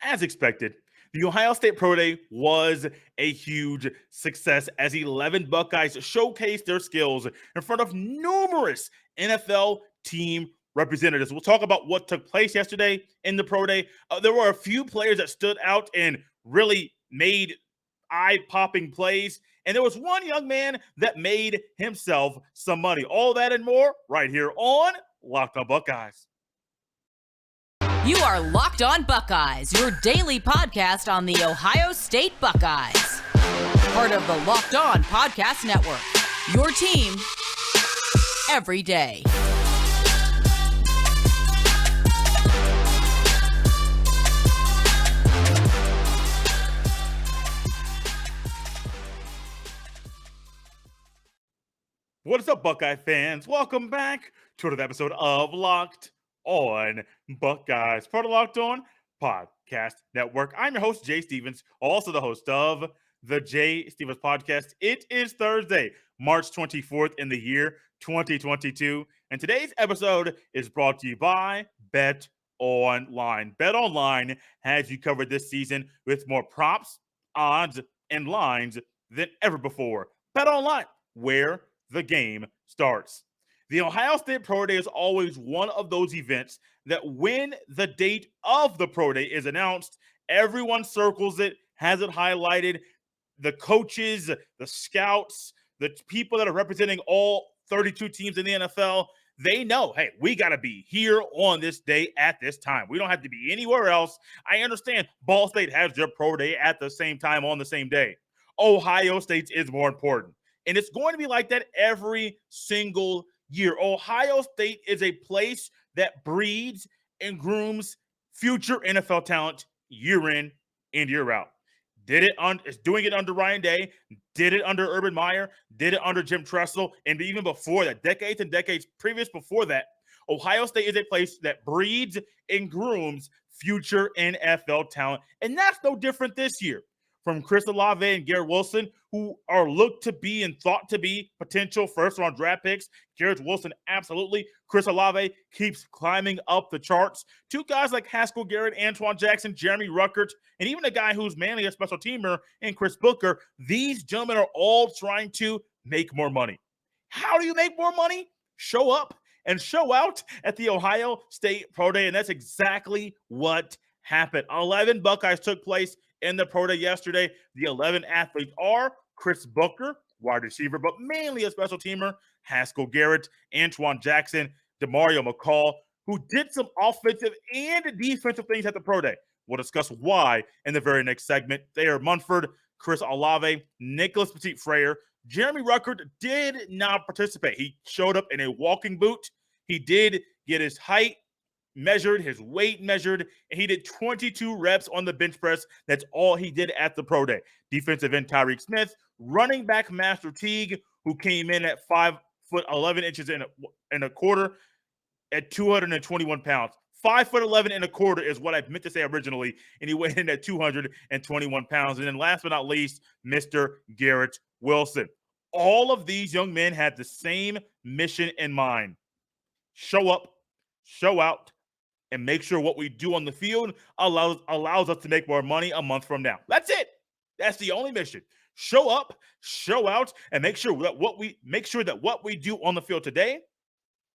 As expected, the Ohio State Pro Day was a huge success as 11 Buckeyes showcased their skills in front of numerous NFL team representatives. We'll talk about what took place yesterday in the Pro Day. There were a few players that stood out and really made eye-popping plays. And there was one young man that made himself some money. All that and more right here on Locked On Buckeyes. You are Locked On Buckeyes, your daily podcast on the Ohio State Buckeyes. Part of the Locked On Podcast Network, your team every day. What is up, Buckeye fans? Welcome back to another episode of Locked On Buckeyes, part of Locked On Podcast Network. I'm your host, Jay Stevens, also the host of the Jay Stevens Podcast. It is Thursday, March 24th in the year 2022, and today's episode is brought to you by Bet Online. Bet Online has you covered this season with more props, odds, and lines than ever before. Bet Online, where the game starts. The Ohio State Pro Day is always one of those events that when the date of the Pro Day is announced, everyone circles it, has it highlighted. The coaches, the scouts, the people that are representing all 32 teams in the NFL, they know, hey, we got to be here on this day at this time. We don't have to be anywhere else. I understand Ball State has their Pro Day at the same time on the same day. Ohio State's is more important. And it's going to be like that every single year. Ohio State is a place that breeds and grooms future NFL talent year in and year out. It's doing it under Ryan Day, did it under Urban Meyer, did it under Jim Tressel, and even before that, decades and decades previous before that, Ohio State is a place that breeds and grooms future NFL talent. And that's no different this year. From Chris Olave and Garrett Wilson, who are looked to be and thought to be potential first-round draft picks. Garrett Wilson, absolutely. Chris Olave keeps climbing up the charts. Two guys like Haskell Garrett, Antoine Jackson, Jeremy Ruckert, and even a guy who's mainly a special teamer in Chris Booker. These gentlemen are all trying to make more money. How do you make more money? Show up and show out at the Ohio State Pro Day, and that's exactly what happened. 11 Buckeyes took place in the Pro Day yesterday. The 11 athletes are Chris Booker, wide receiver, but mainly a special teamer, Haskell Garrett, Antoine Jackson, DeMario McCall, who did some offensive and defensive things at the Pro Day. We'll discuss why in the very next segment. Thayer Munford, Chris Olave, Nicholas Petit-Frere. Jeremy Ruckert did not participate. He showed up in a walking boot. He did get his height measured, his weight measured, and he did 22 reps on the bench press. That's all he did at the Pro Day. Defensive end Tyreek Smith, running back Master Teague, who came in at 5 foot 11 inches and a quarter at 221 pounds. 5 foot 11 and a quarter is what I meant to say originally, and he went in at 221 pounds. And then last but not least, Mr. Garrett Wilson. All of these young men had the same mission in mind. Show up, show out, and make sure what we do on the field allows us to make more money a month from now. That's it. That's the only mission. Show up, show out, and make sure that what we do on the field today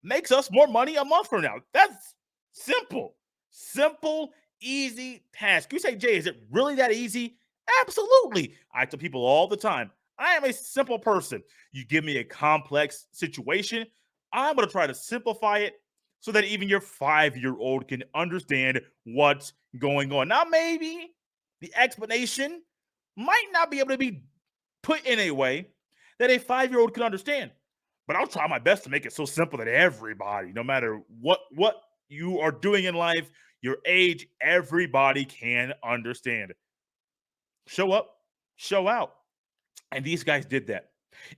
makes us more money a month from now. That's simple, easy task. You say, Jay, is it really that easy? Absolutely. I tell people all the time, I am a simple person. You give me a complex situation, I'm going to try to simplify it so that even your 5-year-old can understand what's going on. Now, maybe the explanation might not be able to be put in a way that a 5-year-old can understand. But I'll try my best to make it so simple that everybody, no matter what you are doing in life, your age, everybody can understand. Show up, show out. And these guys did that.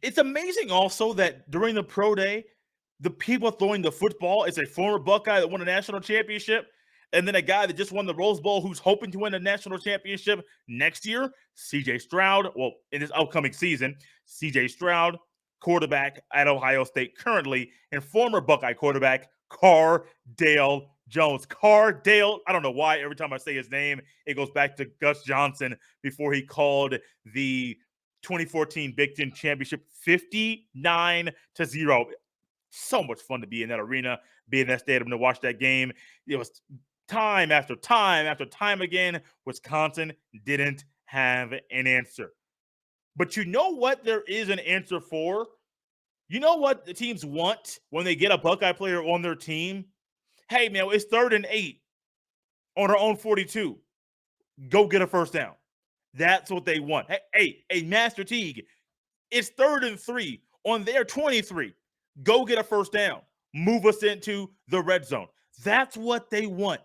It's amazing also that during the Pro Day, the people throwing the football is a former Buckeye that won a national championship, and then a guy that just won the Rose Bowl who's hoping to win a national championship next year, C.J. Stroud. Well, in this upcoming season, C.J. Stroud, quarterback at Ohio State currently, and former Buckeye quarterback Cardale Jones. Cardale, I don't know why every time I say his name, it goes back to Gus Johnson before he called the 2014 Big Ten Championship 59-0. So much fun to be in that arena, be in that stadium to watch that game. It was time after time after time again. Wisconsin didn't have an answer. But you know what there is an answer for? You know what the teams want when they get a Buckeye player on their team? Hey, man, it's 3rd and 8 on our own 42. Go get a first down. That's what they want. Hey, Master Teague, it's 3rd and 3 on their 23. Go get a first down. Move us into the red zone. That's what they want.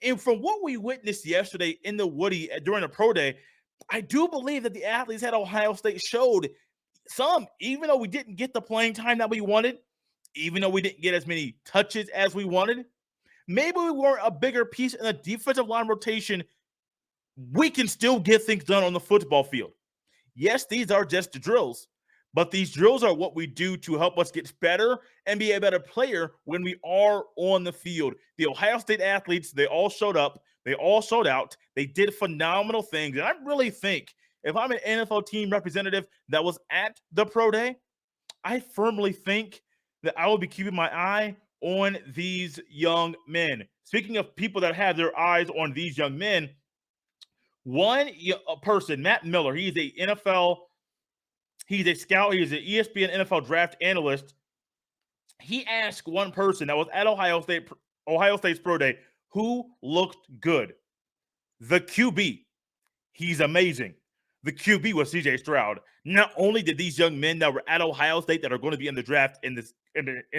And from what we witnessed yesterday in the Woody during the pro day, I do believe that the athletes at Ohio State showed some, even though we didn't get the playing time that we wanted, even though we didn't get as many touches as we wanted, maybe we weren't a bigger piece in the defensive line rotation. We can still get things done on the football field. Yes, these are just drills, but these drills are what we do to help us get better and be a better player when we are on the field. The Ohio State athletes, they all showed up. They all showed out. They did phenomenal things. And I really think if I'm an NFL team representative that was at the pro day, I firmly think that I will be keeping my eye on these young men. Speaking of people that have their eyes on these young men, one person, Matt Miller, he's a NFL, he's a scout, he's an ESPN NFL draft analyst. He asked one person that was at Ohio State's pro day, who looked good? The QB. He's amazing. The QB was CJ Stroud. Not only did these young men that were at Ohio State that are going to be in the draft in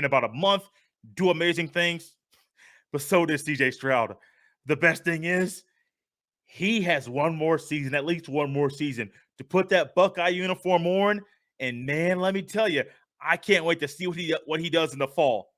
about a month do amazing things, but so did CJ Stroud. The best thing is he has one more season, at least one more season, to put that Buckeye uniform on. And man, let me tell you, I can't wait to see what he does in the fall.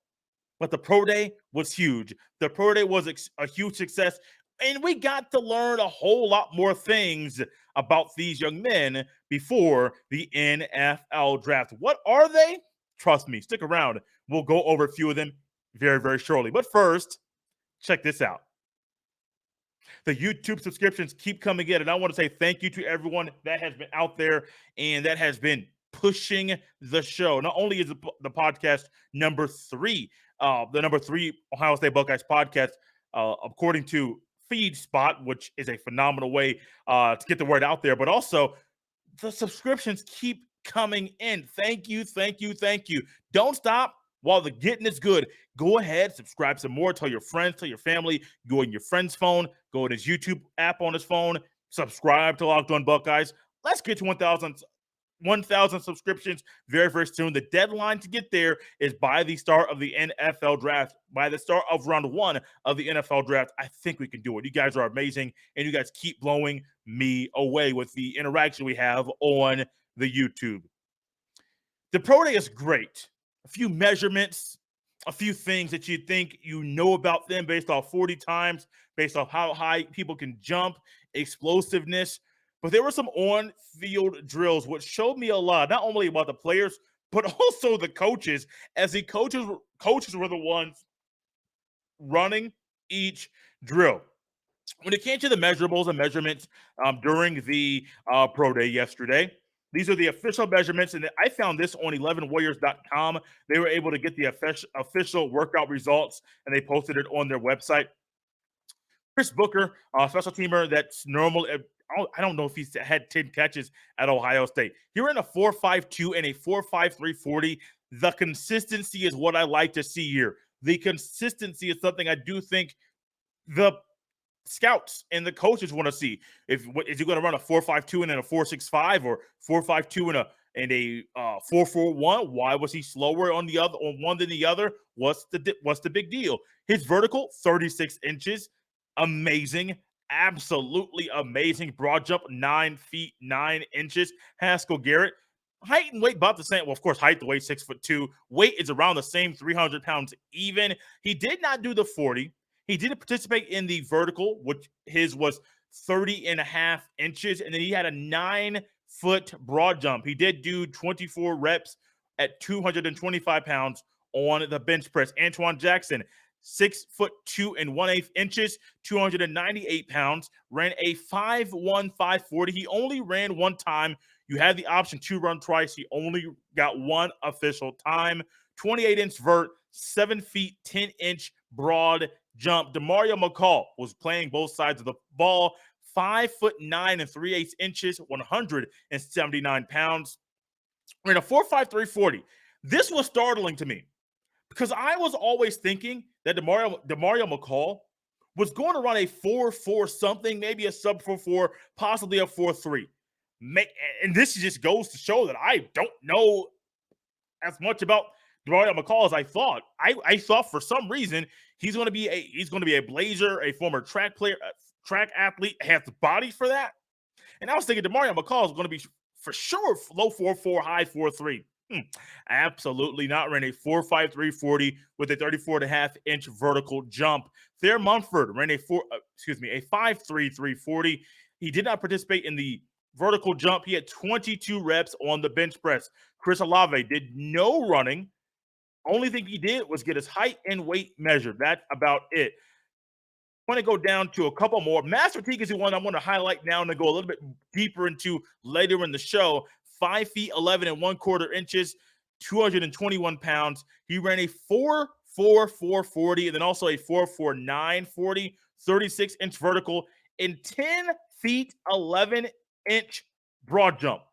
But the pro day was huge. The pro day was a huge success. And we got to learn a whole lot more things about these young men before the NFL draft. What are they? Trust me, stick around. We'll go over a few of them very, very shortly. But first, check this out. The YouTube subscriptions keep coming in, and I want to say thank you to everyone that has been out there and that has been pushing the show. Not only is the podcast number 3, the number 3 Ohio State Buckeyes podcast, according to FeedSpot, which is a phenomenal way to get the word out there, but also the subscriptions keep coming in. Thank you, thank you, thank you. Don't stop while the getting is good. Go ahead, subscribe some more. Tell your friends, tell your family. Go on your friend's phone. Go on his YouTube app on his phone. Subscribe to Locked On Buckeyes. Let's get to 1,000 subscriptions very, very soon. The deadline to get there is by the start of the NFL draft, by the start of round 1 of the NFL draft. I think we can do it. You guys are amazing, and you guys keep blowing me away with the interaction we have on the YouTube. The pro day is great. A few measurements, a few things that you think you know about them based off 40 times, based off how high people can jump, explosiveness. But there were some on-field drills which showed me a lot, not only about the players, but also the coaches, as the coaches were the ones running each drill. When it came to the measurables and measurements during the pro day yesterday, these are the official measurements, and I found this on 11warriors.com. They were able to get the official workout results, and they posted it on their website. Chris Booker, special teamer that's normal. I don't know if he's had 10 catches at Ohio State. He ran a 4.52 and a 4.53 40. The consistency is what I like to see here. The consistency is something I do think the scouts and the coaches want to see. Is he going to run a 4.52 and then a 4.65 or 4.52 and a 4.41? Why was he slower on one than the other? What's the big deal? His vertical 36 inches, amazing, absolutely amazing. Broad jump 9 feet 9 inches. Haskell Garrett, height and weight about the same. Well, of course, height the weight 6'2". Weight is around the same, 300 pounds even. He did not do the 40. He didn't participate in the vertical, which his was 30.5 inches. And then he had a 9-foot broad jump. He did do 24 reps at 225 pounds on the bench press. Antoine Jackson, 6'2" and 1/8 inches, 298 pounds, ran a 5'1", 540. He only ran one time. You had the option to run twice. He only got one official time. 28-inch vert, 7 feet, 10-inch broad jump. Demario McCall was playing both sides of the ball. 5'9" and 3/8 inches, 179 pounds. Ran a 4.53 40. This was startling to me because I was always thinking that Demario McCall was going to run a 4.4 something, maybe a sub 4.4, possibly a 4.3. And this just goes to show that I don't know as much about Demario McCall as I thought. I thought for some reason he's going to be a Blazer, a former track player, track athlete, has the body for that. And I was thinking Demario McCall is going to be for sure low 4.4, high 4.3. Absolutely not. Ran a 4.53 40 with a 34.5 inch vertical jump. Thayer Munford ran a 5.3 340. He did not participate in the vertical jump. He had 22 reps on the bench press. Chris Olave did no running. Only thing he did was get his height and weight measured. That's about it. I want to go down to a couple more. Master Teague is the one I want to highlight now and go a little bit deeper into later in the show. 5 feet 11 and 1/4 inches, 221 pounds. He ran a 4.4 40 and then also a 4.49 40, 36-inch vertical and 10 feet 11-inch broad jump.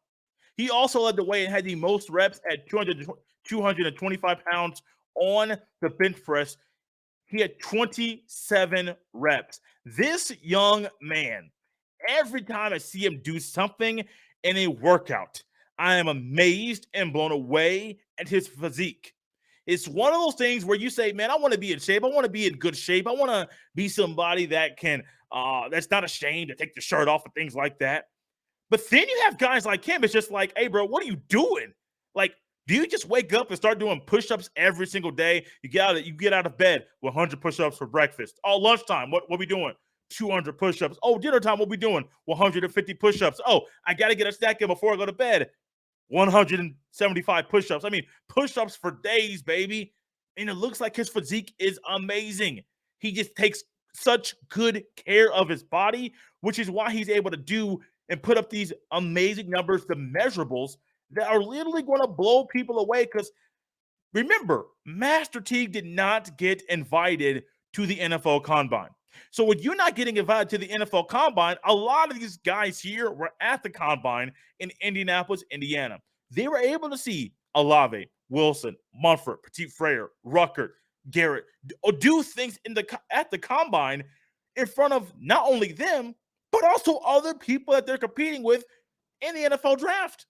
He also led the way and had the most reps at 225 pounds on the bench press. He had 27 reps. This young man, every time I see him do something in a workout, I am amazed and blown away at his physique. It's one of those things where you say, man, I want to be in shape. I want to be in good shape. I want to be somebody that can, that's not ashamed to take the shirt off and things like that. But then you have guys like him. It's just like, hey, bro, what are you doing? Like, do you just wake up and start doing push-ups every single day? You get out of bed with 100 push-ups for breakfast. Oh, lunchtime, what we doing? 200 push-ups. Oh, dinner time, what we doing? 150 push-ups. Oh, I got to get a stack in before I go to bed. 175 push-ups. I mean, push-ups for days, baby. And it looks like his physique is amazing. He just takes such good care of his body, which is why he's able to do and put up these amazing numbers, the measurables, that are literally going to blow people away. Because remember, Master Teague did not get invited to the NFL Combine. So with you not getting invited to the NFL Combine, a lot of these guys here were at the Combine in Indianapolis, Indiana. They were able to see Olave, Wilson, Munford, Petit Frere, Ruckert, Garrett do things at the Combine in front of not only them, but also other people that they're competing with in the NFL Draft.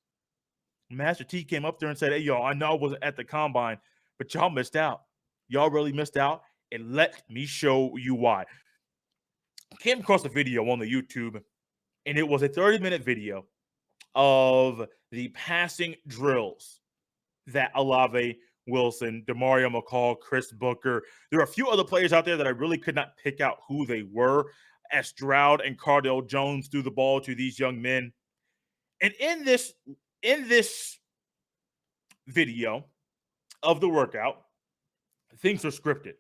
Master T came up there and said, hey, y'all, I know I wasn't at the Combine, but y'all missed out. Y'all really missed out, and let me show you why. I came across a video on the YouTube, and it was a 30-minute video of the passing drills that Olave, Wilson, Demario McCall, Chris Booker. There are a few other players out there that I really could not pick out who they were, as Stroud and Cardale Jones threw the ball to these young men. And in this video of the workout, things are scripted.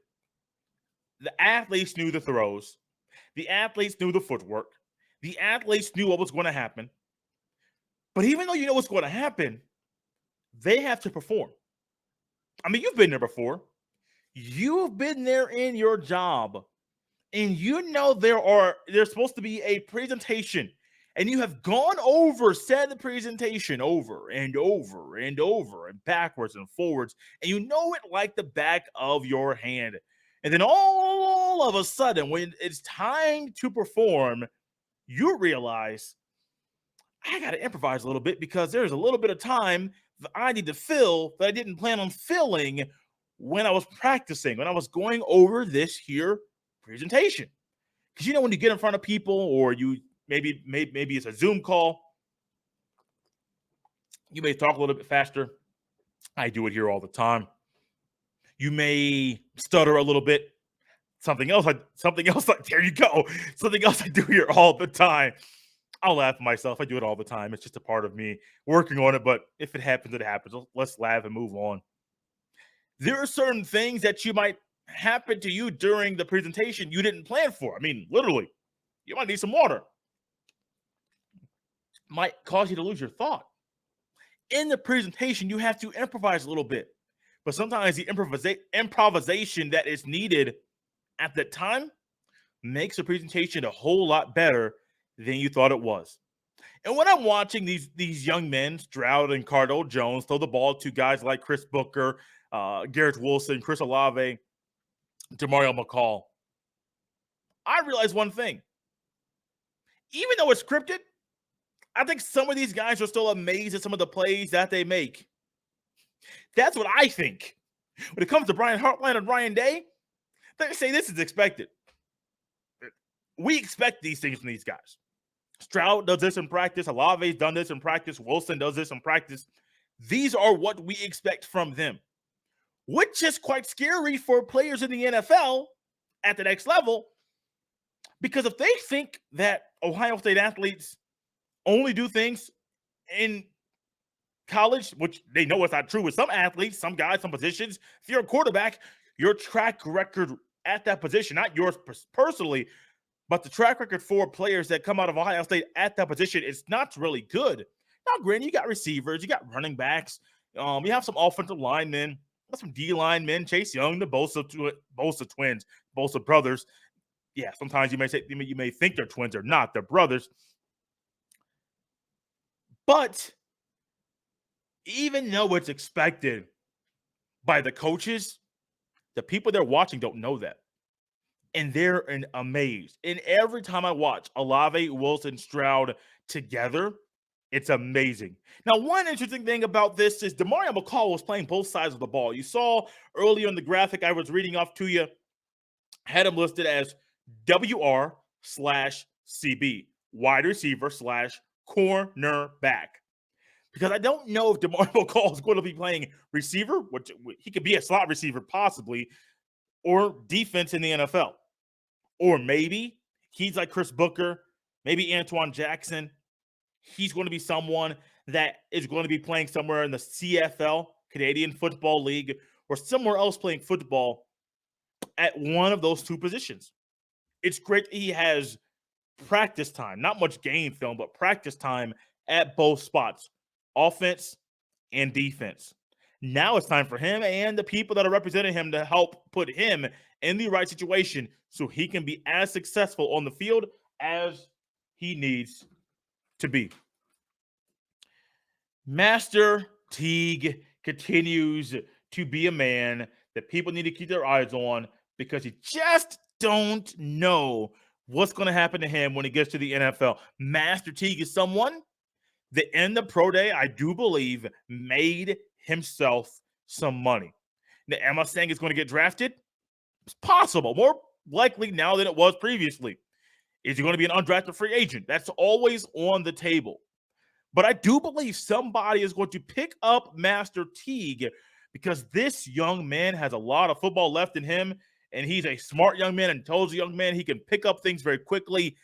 The athletes knew the throws. The athletes knew the footwork. The athletes knew what was going to happen. But even though you know what's going to happen, they have to perform. I mean, you've been there before. You've been there in your job. And you know there's supposed to be a presentation. And you have gone over, said the presentation over and over and over and backwards and forwards. And you know it like the back of your hand. And then all of a sudden, when it's time to perform, you realize, I got to improvise a little bit because there's a little bit of time that I need to fill that I didn't plan on filling when I was practicing, when I was going over this here presentation. Because you know when you get in front of people, or you maybe it's a Zoom call, you may talk a little bit faster. I do it here all the time. You may stutter a little bit. Something else there you go. Something else I do here all the time. I'll laugh at myself. I do it all the time. It's just a part of me working on it. But if it happens, it happens. Let's laugh and move on. There are certain things that you might happen to you during the presentation you didn't plan for. I mean, literally, you might need some water. Might cause you to lose your thought. In the presentation, you have to improvise a little bit. But sometimes the improvisation that is needed at that time makes the presentation a whole lot better than you thought it was. And when I'm watching these young men, Stroud and Cardale Jones, throw the ball to guys like Chris Booker, Garrett Wilson, Chris Olave, Demario McCall, I realize one thing. Even though it's scripted, I think some of these guys are still amazed at some of the plays that they make. That's what I think. When it comes to Brian Hartline and Ryan Day, they say this is expected. We expect these things from these guys. Stroud does this in practice. Olave's done this in practice. Wilson does this in practice. These are what we expect from them, which is quite scary for players in the NFL at the next level, because if they think that Ohio State athletes only do things in college, which they know it's not true with some athletes, some guys, some positions. If you're a quarterback, your track record at that position, not yours personally, but the track record for players that come out of Ohio State at that position is not really good. Now, granted, you got receivers, you got running backs, you have some offensive linemen, some D linemen, Chase Young, the Bosa twins, Bosa brothers. Yeah, sometimes you may think they're twins, they're not, they're brothers. But even though it's expected by the coaches, the people they're watching don't know that. And they're amazed. And every time I watch Olave, Wilson, Stroud together, it's amazing. Now, one interesting thing about this is Demario McCall was playing both sides of the ball. You saw earlier in the graphic I was reading off to you, had him listed as WR/CB, wide receiver / cornerback. Because I don't know if Demario McCall is going to be playing receiver, which he could be a slot receiver possibly, or defense in the NFL. Or maybe he's like Chris Booker, maybe Antoine Jackson. He's going to be someone that is going to be playing somewhere in the CFL, Canadian Football League, or somewhere else playing football at one of those two positions. It's great that he has practice time, not much game film, but practice time at both spots, offense and defense. Now it's time for him and the people that are representing him to help put him in the right situation so he can be as successful on the field as he needs to be. Master Teague continues to be a man that people need to keep their eyes on because you just don't know what's going to happen to him when he gets to the NFL. Master Teague is someone that in the pro day, I do believe, made himself some money. Now, am I saying he's going to get drafted? It's possible. More likely now than it was previously. Is he going to be an undrafted free agent? That's always on the table. But I do believe somebody is going to pick up Master Teague because this young man has a lot of football left in him, and he's a smart young man and tells a young man he can pick up things very quickly.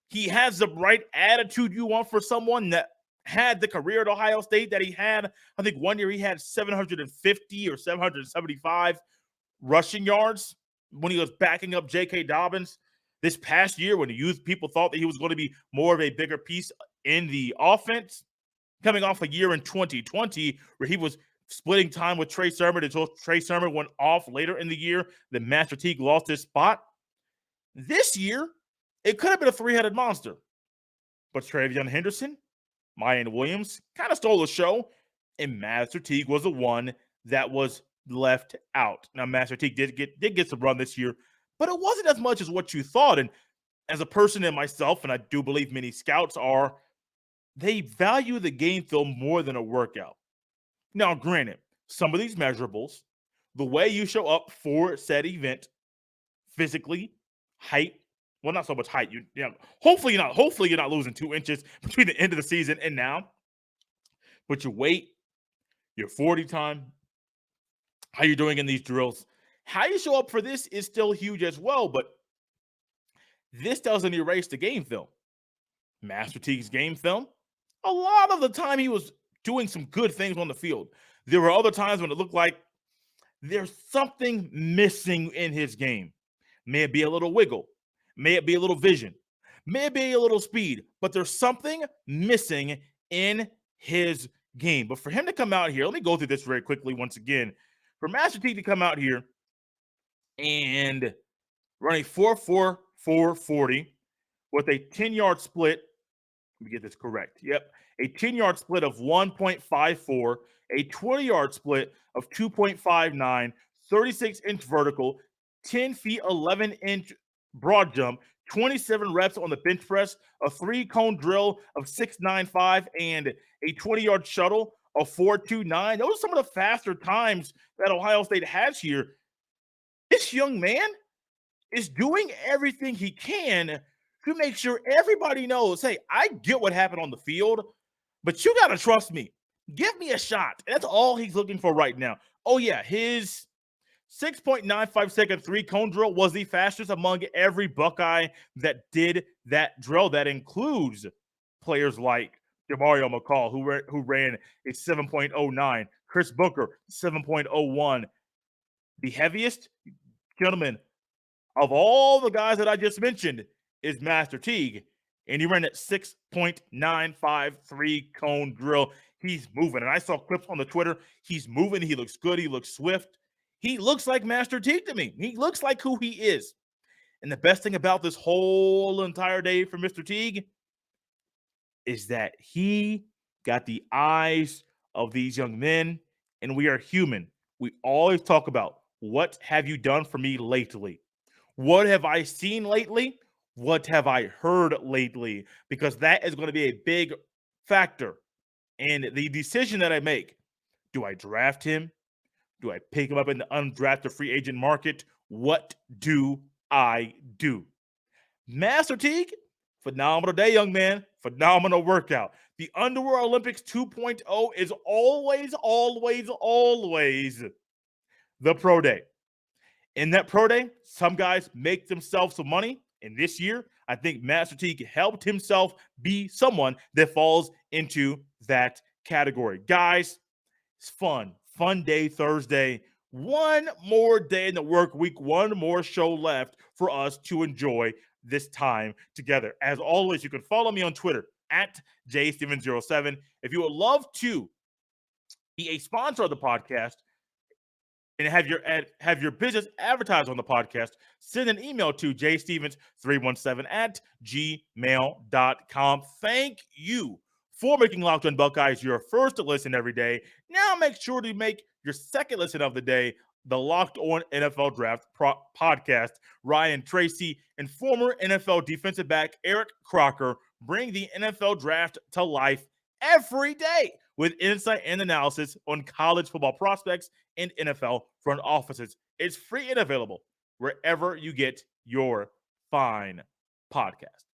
He has the right attitude you want for someone that had the career at Ohio State that he had. I think one year he had 750 or 775 rushing yards when he was backing up J.K. Dobbins. This past year, when the youth people thought that he was going to be more of a bigger piece in the offense, coming off a year in 2020 where he was splitting time with Trey Sermon until Trey Sermon went off later in the year, then Master Teague lost his spot. This year, it could have been a three-headed monster. But Travion Henderson, Mayan Williams kind of stole the show, and Master Teague was the one that was left out. Now, Master Teague did get some run this year, but it wasn't as much as what you thought. And as a person and myself, and I do believe many scouts are, they value the game film more than a workout. Now, granted, some of these measurables, the way you show up for said event, physically, height, well, not so much height. Hopefully you're not losing 2 inches between the end of the season and now. But your weight, your 40 time, how you're doing in these drills, how you show up for this is still huge as well. But this doesn't erase the game film. Master Teague's game film, a lot of the time he was doing some good things on the field. There were other times when it looked like there's something missing in his game. May it be a little wiggle, may it be a little vision, may it be a little speed, but there's something missing in his game. But for him to come out here, let me go through this very quickly once again. For Master Teague to come out here and run a 4.44 with a 10-yard split. Let me get this correct. Yep. A 10-yard split of 1.54, a 20-yard split of 2.59, 36-inch vertical, 10 feet, 11-inch broad jump, 27 reps on the bench press, a 3-cone drill of 6.95, and a 20-yard shuttle of 4.29. Those are some of the faster times that Ohio State has here. This young man is doing everything he can to make sure everybody knows, hey, I get what happened on the field, but you got to trust me. Give me a shot. That's all he's looking for right now. Oh, yeah, his 6.95 second 3-cone drill was the fastest among every Buckeye that did that drill. That includes players like Demario McCall, who ran a 7.09, Chris Booker, 7.01. The heaviest, gentlemen, of all the guys that I just mentioned is Master Teague, and he ran that 6.95 3-cone drill. He's moving, and I saw clips on the Twitter. He's moving. He looks good. He looks swift. He looks like Master Teague to me. He looks like who he is. And the best thing about this whole entire day for Mr. Teague is that he got the eyes of these young men, and we are human. We always talk about, what have you done for me lately? What have I seen lately? What have I heard lately? Because that is going to be a big factor in the decision that I make. Do I draft him? Do I pick him up in the undrafted free agent market? What do I do? Master Teague, phenomenal day, young man. Phenomenal workout. The Underwear Olympics 2.0 is always, always, always the pro day. In that pro day, some guys make themselves some money. And this year, I think Master Teague helped himself be someone that falls into that category. Guys, it's fun. Fun day Thursday. One more day in the work week. One more show left for us to enjoy this time together. As always, you can follow me on Twitter at jstevens07. If you would love to be a sponsor of the podcast and have your business advertised on the podcast, send an email to jstevens317 at gmail.com. Thank you for making Locked On Buckeyes your first listen every day. Now make sure to make your second listen of the day the Locked On NFL Draft podcast. Ryan Tracy and former NFL defensive back Eric Crocker bring the NFL Draft to life every day with insight and analysis on college football prospects and NFL front offices. It's free and available wherever you get your fine podcast.